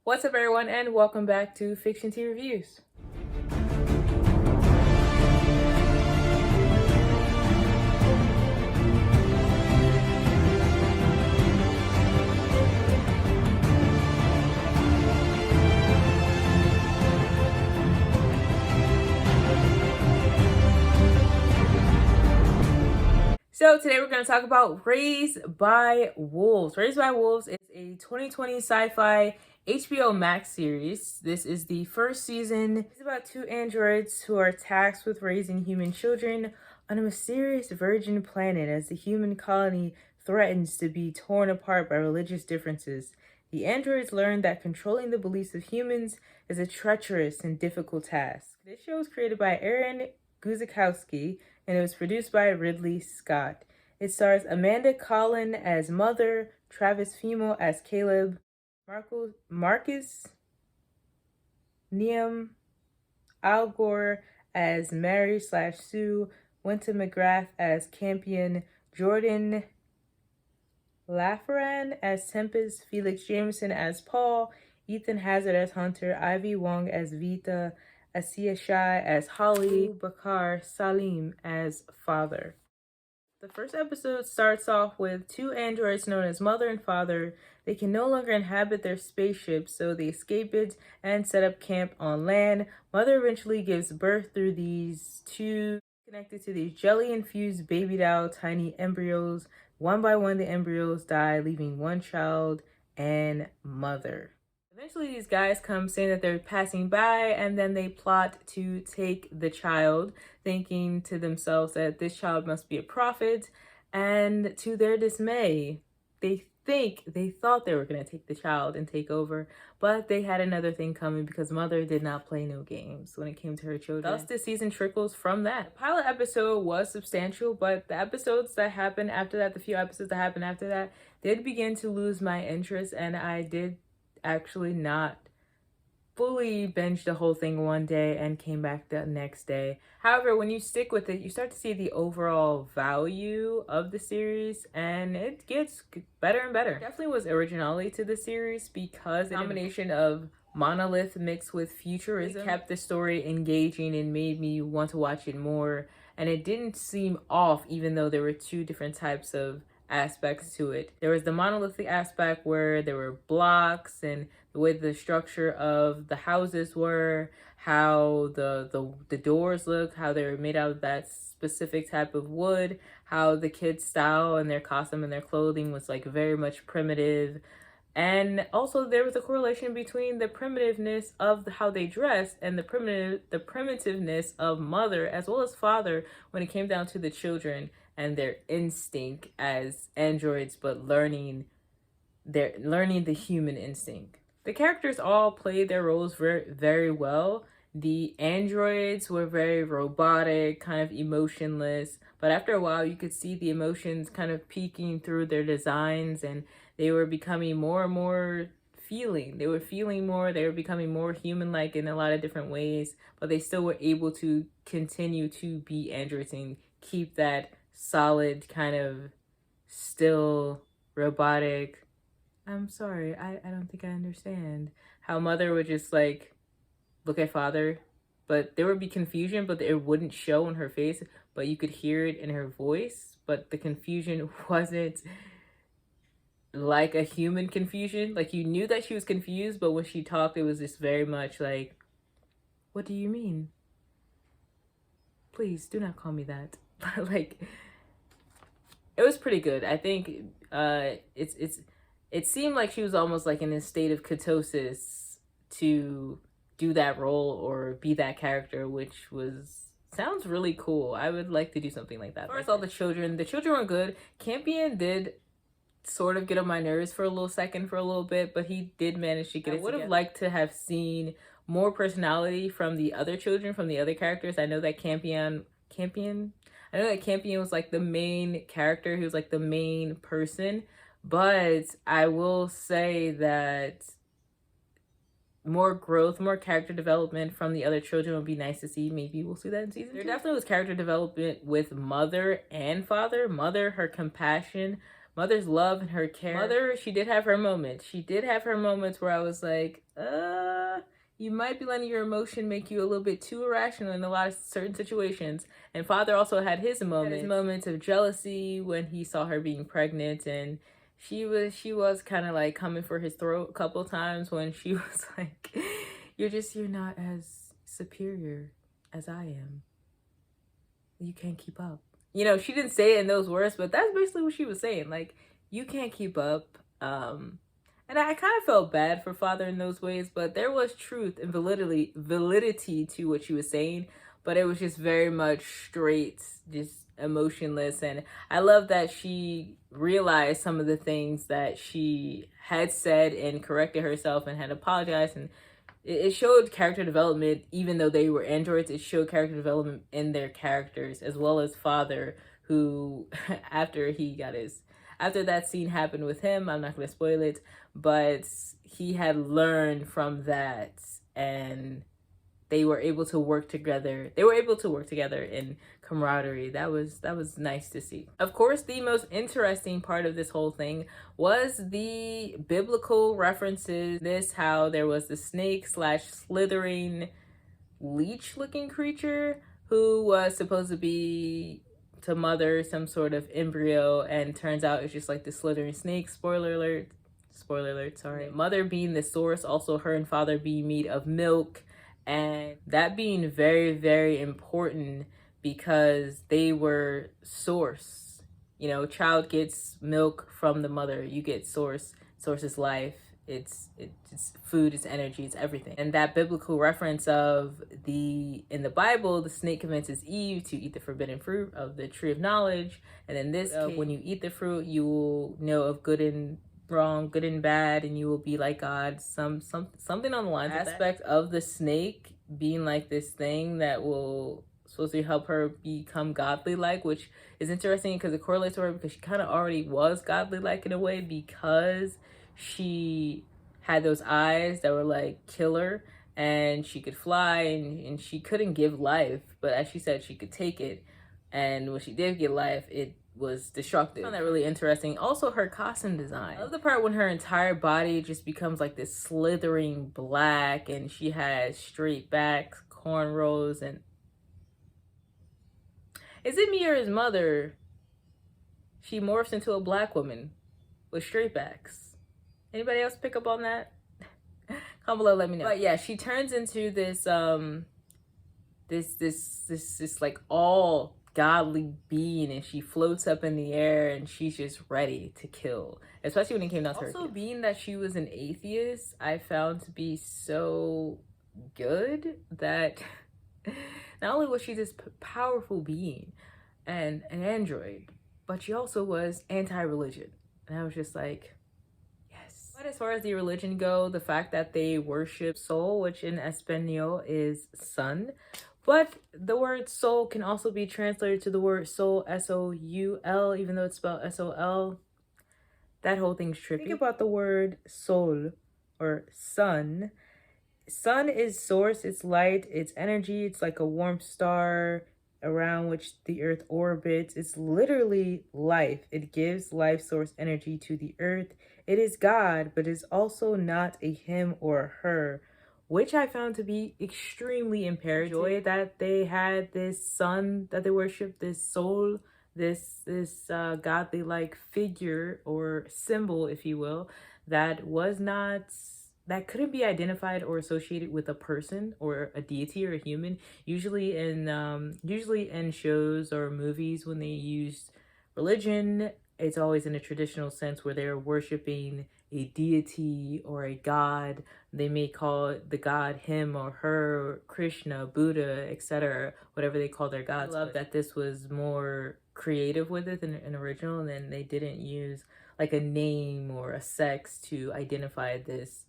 What's up, everyone, and welcome back to Fiction Tea Reviews. So today we're going to talk about Raised by Wolves. Raised by Wolves is a 2020 sci-fi HBO Max series. This is the first season. It's about two androids who are tasked with raising human children on a mysterious virgin planet as the human colony threatens to be torn apart by religious differences. The androids learn that controlling the beliefs of humans is a treacherous and difficult task. This show was created by Guzikowski, and it was produced by Ridley Scott. It stars Amanda Collin as Mother, Travis Fimmel as Caleb, Marcus Neum, Al Gore as Mary/Sue, Wynton McGrath as Campion, Jordan Lafaran as Tempest, Felix Jameson as Paul, Ethan Hazard as Hunter, Ivy Wong as Vita, Asiya Shai as Holly, Bakar Salim as Father. The first episode starts off with two androids known as Mother and Father. They can no longer inhabit their spaceship, so they escape it and set up camp on land. Mother eventually gives birth through these two connected to these jelly-infused baby doll tiny embryos. One by one, the embryos die, leaving one child and Mother. Eventually, these guys come saying that they're passing by, and then they plot to take the child, thinking to themselves that this child must be a prophet. And to their dismay, they thought they were going to take the child and take over, but they had another thing coming because Mother did not play no games when it came to her children. Thus, the season trickles from that. The pilot episode was substantial, but the episodes that happened after that, the few episodes that happened after that, did begin to lose my interest, and I did actually not fully binged the whole thing one day and came back the next day. However, when you stick with it, you start to see the overall value of the series, and it gets better and better. There definitely was originality to the series because the combination of monolith mixed with futurism kept the story engaging and made me want to watch it more, and it didn't seem off even though there were two different types of aspects to it. There was the monolithic aspect where there were blocks and the way the structure of the houses were, how the doors look, how they were made out of that specific type of wood, how the kids' style and their costume and their clothing was like very much primitive. And also there was a correlation between the primitiveness of how they dressed and the primitiveness of Mother as well as Father when it came down to the children and their instinct as androids, but learning the human instinct. The characters all played their roles very, very well. The androids were very robotic, kind of emotionless, but after a while you could see the emotions kind of peeking through their designs, and they were becoming more and more feeling. They were feeling more, they were becoming more human-like in a lot of different ways, but they still were able to continue to be androids and keep that solid kind of still robotic. I'm sorry, I don't think I understand how Mother would just like look at Father, but there would be confusion, but it wouldn't show in her face, but you could hear it in her voice, but the confusion wasn't like a human confusion. Like you knew that she was confused, but when she talked, it was just very much like, what do you mean? Please do not call me that. Like, it was pretty good. I think it seemed like she was almost like in a state of ketosis to do that role or be that character, which sounds really cool. I would like to do something like that. As far as all the children were good. Campion did sort of get on my nerves for a little second, for a little bit, but he did manage to get it. I would have liked to have seen more personality from the other children, from the other characters. I know that Campion was like the main character. He was like the main person. But I will say that more growth, more character development from the other children would be nice to see. Maybe we'll see that in season 2. There definitely was character development with Mother and Father. Mother, her compassion. Mother's love and her care. Mother, she did have her moments. She did have her moments where I was like, you might be letting your emotion make you a little bit too irrational in a lot of certain situations. And father also had his moments of jealousy when he saw her being pregnant, and she was kind of like coming for his throat a couple times when she was like, you're not as superior as I am. You can't keep up. You know, she didn't say it in those words, but that's basically what she was saying. Like, you can't keep up. And I kind of felt bad for father in those ways, but there was truth and validity to what she was saying, but it was just very much straight, just emotionless. And I love that she realized some of the things that she had said and corrected herself and had apologized, and it showed character development. Even though they were androids, it showed character development in their characters, as well as father, who after that scene happened with him, I'm not going to spoil it, but he had learned from that, and they were able to work together. They were able to work together in camaraderie. That was nice to see. Of course, the most interesting part of this whole thing was the biblical references. How there was the snake / slithering leech looking creature who was supposed to be to mother some sort of embryo, and turns out it's just like the slithering snake. Spoiler alert, sorry. Mother being the source, also her and father being made of milk, and that being very, very important because they were source. You know, child gets milk from the mother, you get source. Source is life. It's food, it's energy, it's everything. And that biblical reference of in the Bible, the snake convinces Eve to eat the forbidden fruit of the tree of knowledge. And in this case, when you eat the fruit, you will know of good and wrong, good and bad, and you will be like God. Something on the lines of that. Aspect of the snake being like this thing that will supposed to help her become godly like, which is interesting because it correlates to her because she kind of already was godly like in a way, because she had those eyes that were like killer, and she could fly, and she couldn't give life, but as she said, she could take it, and when she did get life, it was destructive. I found that really interesting. Also, her costume design. I love the part when her entire body just becomes like this slithering black, and she has straight backs, cornrows, and is it me or his mother? She morphs into a black woman with straight backs. Anybody else pick up on that? Comment below, let me know. But yeah, she turns into this this like all godly being, and she floats up in the air, and she's just ready to kill, especially when it came down to her. Also, being that she was an atheist, I found to be so good that not only was she this powerful being and an android, but she also was anti-religion, and I was just like, yes. But as far as the religion go, the fact that they worship Sol, which in Espanol is sun, but the word soul can also be translated to the word soul, S-O-U-L, even though it's spelled S-O-L. That whole thing's trippy. Think about the word sol or sun. Sun is source, it's light, it's energy, it's like a warm star around which the earth orbits. It's literally life. It gives life source energy to the earth. It is God, but it's also not a him or a her, which I found to be extremely imperative. Joy that they had this sun that they worship, this soul, this godly like figure or symbol, if you will, that couldn't be identified or associated with a person or a deity or a human. Usually in shows or movies, when they use religion, it's always in a traditional sense where they're worshiping a deity or a god. They may call the god him or her, Krishna, Buddha, etc., whatever they call their gods. I love that this was more creative with it than original, and then they didn't use like a name or a sex to identify this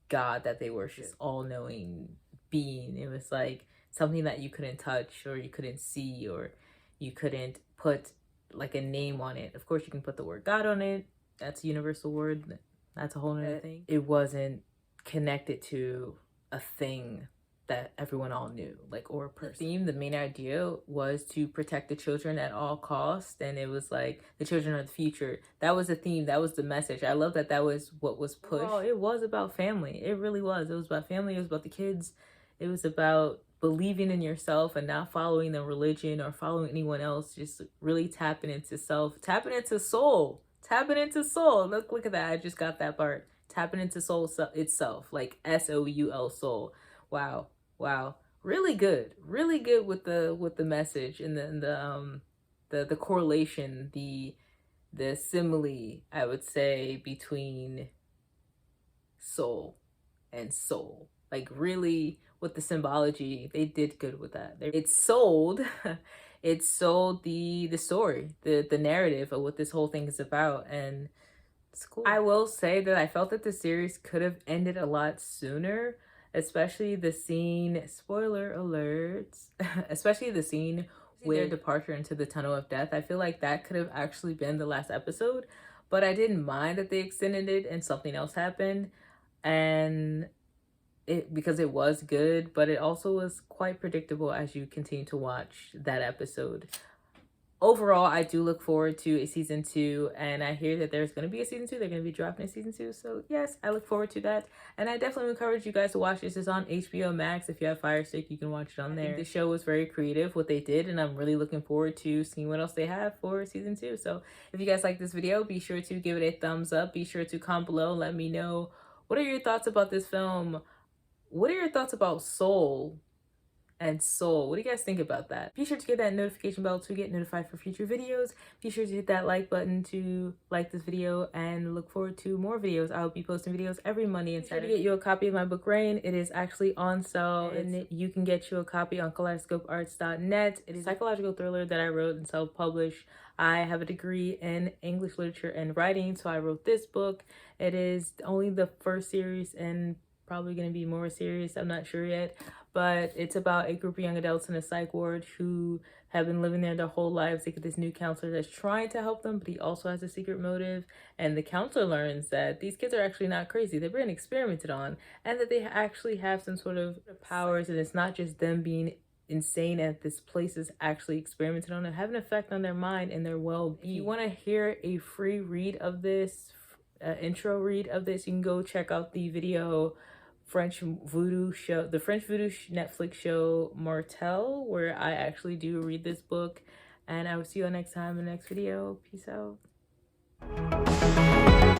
God that they worship, all-knowing being. It was like something that you couldn't touch or you couldn't see or you couldn't put like a name on it. Of course, you can put the word God on it. That's a universal word. That's a whole nother thing. It wasn't connected to a thing that everyone all knew, like, or a person. The theme, the main idea was to protect the children at all costs, and it was like the children are the future. That was the theme, that was the message. I love that that was what was pushed. Oh, it was about family. It really was. It was about family. It was about the kids. It was about believing in yourself and not following the religion or following anyone else. Just really tapping into self, tapping into soul, tapping into soul. Look at that. I just got that part. Tapping into soul itself, like SOUL, soul. Wow. Wow, really good with the message and the correlation, the simile, I would say, between soul and soul. Like, really, with the symbology, they did good with that. It sold it sold the story, the narrative of what this whole thing is about, and it's cool. I will say that I felt that the series could have ended a lot sooner, especially the scene, spoiler alerts, especially the scene with their departure into the tunnel of death. I feel like that could have actually been the last episode, but I didn't mind that they extended it and something else happened. And because it was good, but it also was quite predictable as you continue to watch that episode. Overall, I do look forward to a season 2, and I hear that there's going to be a season 2. They're going to be dropping a season 2, so yes, I look forward to that. And I definitely encourage you guys to watch this. It's on HBO Max. If you have Fire Stick, you can watch it on there. I think the show was very creative, what they did, and I'm really looking forward to seeing what else they have for season 2. So if you guys like this video, be sure to give it a thumbs up. Be sure to comment below. Let me know, what are your thoughts about this film? What are your thoughts about Soul? And soul, what do you guys think about that? Be sure to hit that notification bell to get notified for future videos. Be sure to hit that like button to like this video and look forward to more videos. I'll be posting videos every Monday and Saturday. Be sure to get you a copy of my book Rain. It is actually on sale, and you can get you a copy on kaleidoscopearts.net. It is a psychological thriller that I wrote and self-published. I have a degree in English literature and writing, so I wrote this book. It is only the first series and probably going to be more series, I'm not sure yet, but it's about a group of young adults in a psych ward who have been living there their whole lives. They get this new counselor that's trying to help them, but he also has a secret motive, and the counselor learns that these kids are actually not crazy. They're being experimented on, and that they actually have some sort of powers, and it's not just them being insane, and this place is actually experimented on and have an effect on their mind and their well-being. If you want to hear a free read of this, intro read of this, you can go check out the video French voodoo show, the French voodoo Netflix show Martel, where I actually do read this book. And I will see you all next time in the next video. Peace out.